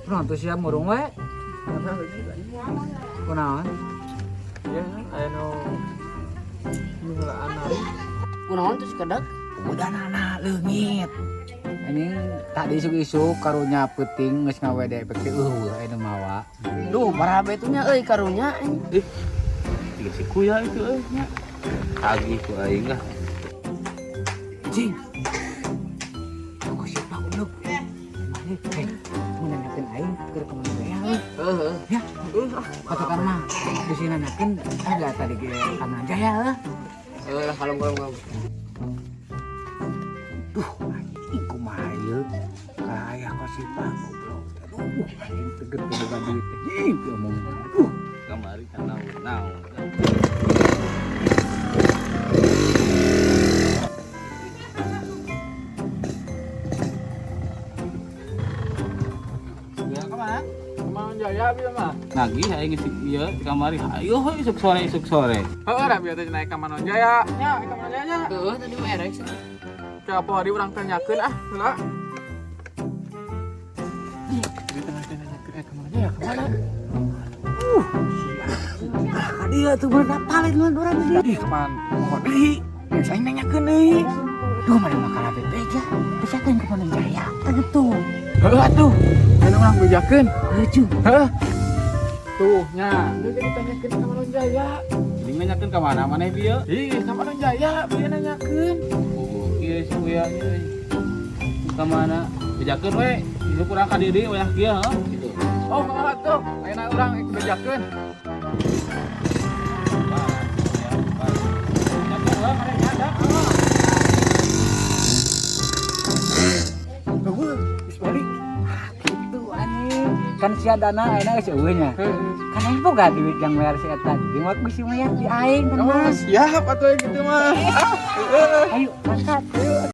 Kunaon tuh sia murung we? Kunaon? Ya, anu juga anak. Kunaon tuh si kedek? Udah nana leungit. Ini tak diisuk-isuk karunya peuting geus ngawede peuting anu mawa. Duh, barabe tuh nya euy karunya. Tiga si kuya itu nya. Tagih ku aing lah. Cing. Kok siapa uluk? Balik teh. Menanyakeun aing keur ka mana ya? Heeh. Ya. Katakan mah geus nanyakeun ada tadi ge kana jaya heuh. Lah kalem. Duh, anjing kumaha ieu? Kayak ka si Pak goblok. Aduh, anjing teget boga duit teh. Ih, ngomong. Aduh, Kamari kan naon. ya kemana? Kemana jaya bieu mah? Nagih aing geus ieu di kamari. Hayu isuk sore. Heeh, da bieu teh naik ka Manon Jaya. Nya, ka Manon Jaya nya. Heeh, tadi mah erek sih. Kayak apa hari urang tanyakeun ah, heula. Di tengah-tengah nanyakeun ka Manon Jaya kemana? Dia tuh bener palit ngan urang dia. Ih, keman mohon deui. Saya nanyakeun deui. Duh, mana makalah bebeja. Bejakeun ka Manon Jaya. Gitu. Heeh atuh. Anu urang bejakeun. Heujuh. Heeh. Tuh, nya, dia jadi tanyakeun ka Manon Jaya. Jadi nanyakeun ka mana maneh bieu? Ih, ka Manon Jaya bieu nanyakeun. Ieu si kuya ieu. Ka mana? Bejakeun we. Ieu kurang ka diri we kieu heuh. Gitu. Oh, kumaha tuh? Ayeuna urang bejakeun. Kan sia dana ayeuna geus eueuh nya. Kan aing boga duit yang bayar si eta. Jadi mah geus mayar di aing kan. Oh, siap atuh gitu mah. Ayo, mantap.